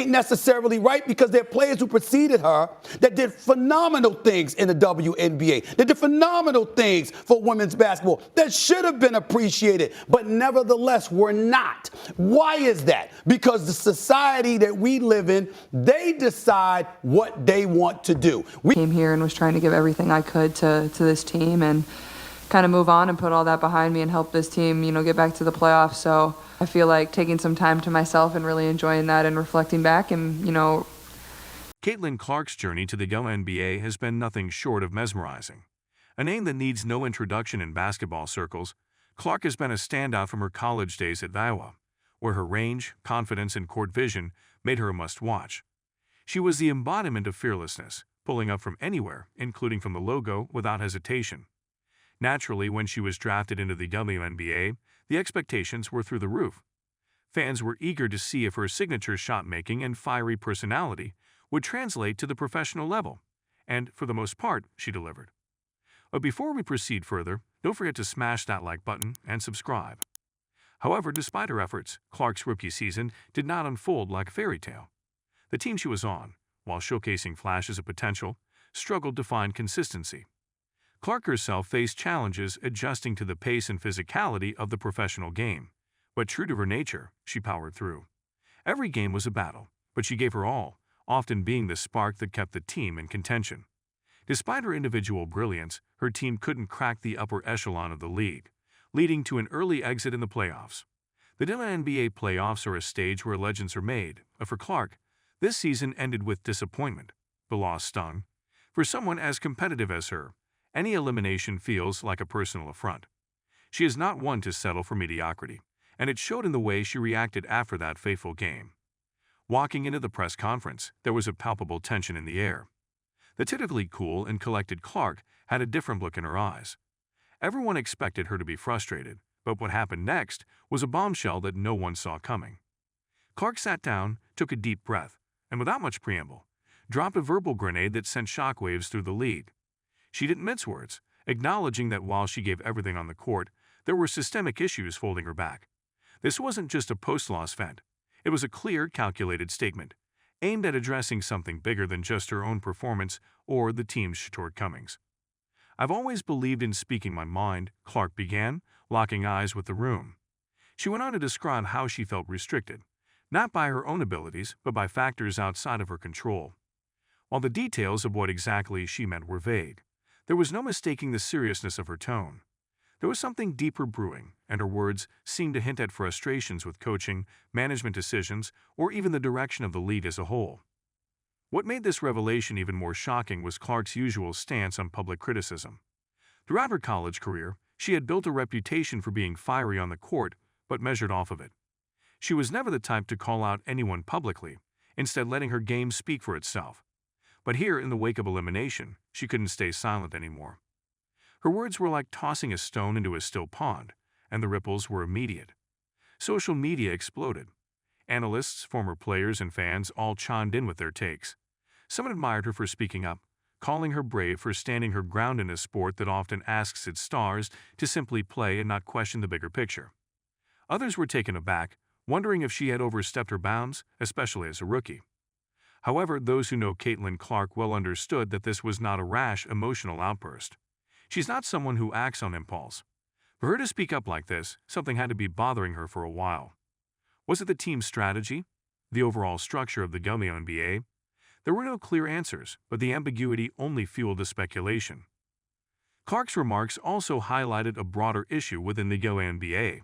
ain't necessarily right because there are players who preceded her that did phenomenal things in the WNBA, that did phenomenal things for women's basketball that should have been appreciated, but nevertheless were not. Why is that? Because the society that we live in, they decide what they want to do. We came here and was trying to give everything I could to this team and kind of move on and put all that behind me and help this team, get back to the playoffs. So I feel like taking some time to myself and really enjoying that and reflecting back and, Caitlin Clark's journey to the WNBA has been nothing short of mesmerizing. A name that needs no introduction in basketball circles, Clark has been a standout from her college days at Iowa, where her range, confidence, and court vision made her a must-watch. She was the embodiment of fearlessness, pulling up from anywhere, including from the logo, without hesitation. Naturally, when she was drafted into the WNBA, the expectations were through the roof. Fans were eager to see if her signature shot-making and fiery personality would translate to the professional level, and for the most part, she delivered. But before we proceed further, don't forget to smash that like button and subscribe. However, despite her efforts, Clark's rookie season did not unfold like a fairy tale. The team she was on, while showcasing flashes of potential, struggled to find consistency. Clark herself faced challenges adjusting to the pace and physicality of the professional game, but true to her nature, she powered through. Every game was a battle, but she gave her all, often being the spark that kept the team in contention. Despite her individual brilliance, her team couldn't crack the upper echelon of the league, leading to an early exit in the playoffs. The WNBA playoffs are a stage where legends are made, but for Clark, this season ended with disappointment. The loss stung. For someone as competitive as her, any elimination feels like a personal affront. She is not one to settle for mediocrity, and it showed in the way she reacted after that fateful game. Walking into the press conference, there was a palpable tension in the air. The typically cool and collected Clark had a different look in her eyes. Everyone expected her to be frustrated, but what happened next was a bombshell that no one saw coming. Clark sat down, took a deep breath, and without much preamble, dropped a verbal grenade that sent shockwaves through the league. She didn't mince words, acknowledging that while she gave everything on the court, there were systemic issues holding her back. This wasn't just a post-loss vent. It was a clear, calculated statement, aimed at addressing something bigger than just her own performance or the team's shortcomings. "I've always believed in speaking my mind," Clark began, locking eyes with the room. She went on to describe how she felt restricted, not by her own abilities, but by factors outside of her control. While the details of what exactly she meant were vague, there was no mistaking the seriousness of her tone. There was something deeper brewing, and her words seemed to hint at frustrations with coaching, management decisions, or even the direction of the league as a whole. What made this revelation even more shocking was Clark's usual stance on public criticism. Throughout her college career, she had built a reputation for being fiery on the court, but measured off of it. She was never the type to call out anyone publicly, instead letting her game speak for itself. But here, in the wake of elimination, she couldn't stay silent anymore. Her words were like tossing a stone into a still pond, and the ripples were immediate. Social media exploded. Analysts, former players, and fans all chimed in with their takes. Some admired her for speaking up, calling her brave for standing her ground in a sport that often asks its stars to simply play and not question the bigger picture. Others were taken aback, wondering if she had overstepped her bounds, especially as a rookie. However, those who know Caitlin Clark well understood that this was not a rash, emotional outburst. She's not someone who acts on impulse. For her to speak up like this, something had to be bothering her for a while. Was it the team's strategy? The overall structure of the WNBA? There were no clear answers, but the ambiguity only fueled the speculation. Clark's remarks also highlighted a broader issue within the WNBA.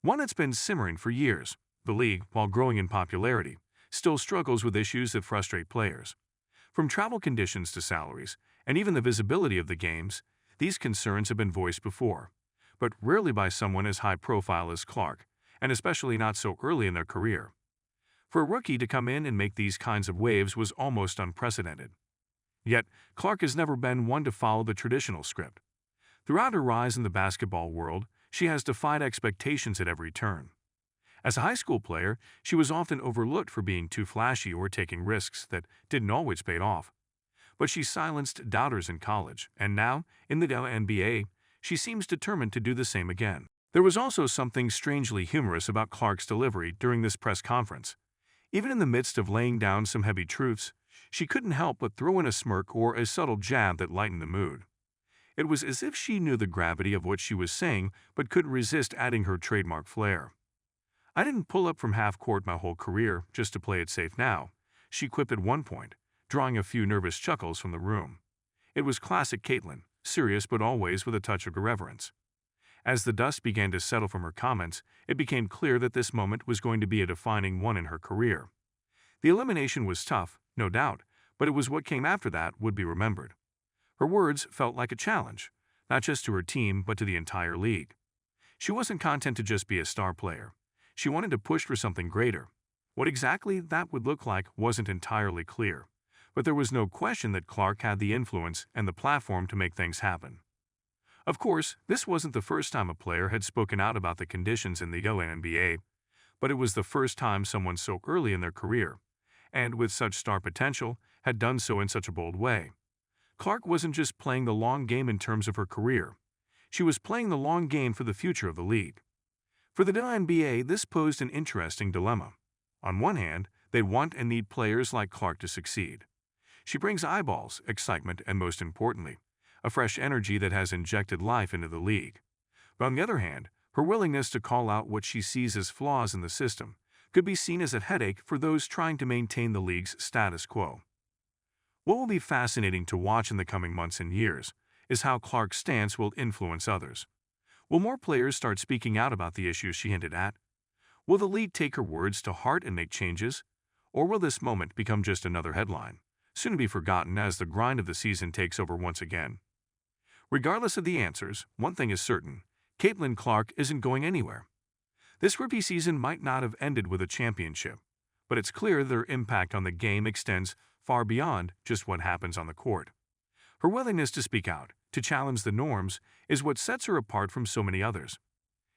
One that's been simmering for years. The league, while growing in popularity, still struggles with issues that frustrate players. From travel conditions to salaries, and even the visibility of the games, these concerns have been voiced before, but rarely by someone as high-profile as Clark, and especially not so early in their career. For a rookie to come in and make these kinds of waves was almost unprecedented. Yet, Clark has never been one to follow the traditional script. Throughout her rise in the basketball world, she has defied expectations at every turn. As a high school player, she was often overlooked for being too flashy or taking risks that didn't always pay off. But she silenced doubters in college, and now, in the WNBA, she seems determined to do the same again. There was also something strangely humorous about Clark's delivery during this press conference. Even in the midst of laying down some heavy truths, she couldn't help but throw in a smirk or a subtle jab that lightened the mood. It was as if she knew the gravity of what she was saying but couldn't resist adding her trademark flair. "I didn't pull up from half court my whole career just to play it safe now," she quipped at one point, drawing a few nervous chuckles from the room. It was classic Caitlin, serious but always with a touch of irreverence. As the dust began to settle from her comments, it became clear that this moment was going to be a defining one in her career. The elimination was tough, no doubt, but it was what came after that would be remembered. Her words felt like a challenge, not just to her team but to the entire league. She wasn't content to just be a star player. She wanted to push for something greater. What exactly that would look like wasn't entirely clear, but there was no question that Clark had the influence and the platform to make things happen. Of course, this wasn't the first time a player had spoken out about the conditions in the WNBA, but it was the first time someone so early in their career, and with such star potential, had done so in such a bold way. Clark wasn't just playing the long game in terms of her career. She was playing the long game for the future of the league. For the WNBA, this posed an interesting dilemma. On one hand, they want and need players like Clark to succeed. She brings eyeballs, excitement, and most importantly, a fresh energy that has injected life into the league. But on the other hand, her willingness to call out what she sees as flaws in the system could be seen as a headache for those trying to maintain the league's status quo. What will be fascinating to watch in the coming months and years is how Clark's stance will influence others. Will more players start speaking out about the issues she hinted at? Will the league take her words to heart and make changes? Or will this moment become just another headline, soon to be forgotten as the grind of the season takes over once again? Regardless of the answers, one thing is certain: Caitlin Clark isn't going anywhere. This rookie season might not have ended with a championship, but it's clear their impact on the game extends far beyond just what happens on the court. Her willingness to speak out, to challenge the norms, is what sets her apart from so many others.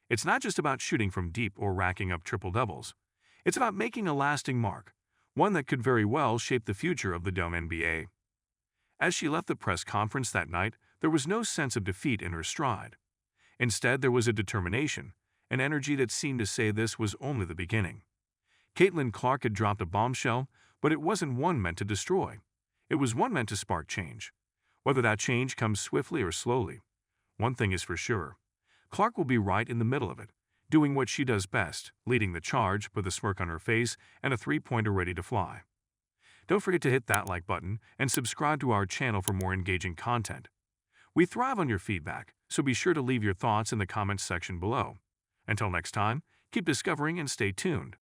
It's not just about shooting from deep or racking up triple-doubles. It's about making a lasting mark, one that could very well shape the future of the WNBA. As she left the press conference that night, there was no sense of defeat in her stride. Instead, there was a determination, an energy that seemed to say this was only the beginning. Caitlin Clark had dropped a bombshell, but it wasn't one meant to destroy. It was one meant to spark change. Whether that change comes swiftly or slowly, one thing is for sure: Clark will be right in the middle of it, doing what she does best, leading the charge with a smirk on her face and a three-pointer ready to fly. Don't forget to hit that like button and subscribe to our channel for more engaging content. We thrive on your feedback, so be sure to leave your thoughts in the comments section below. Until next time, keep discovering and stay tuned.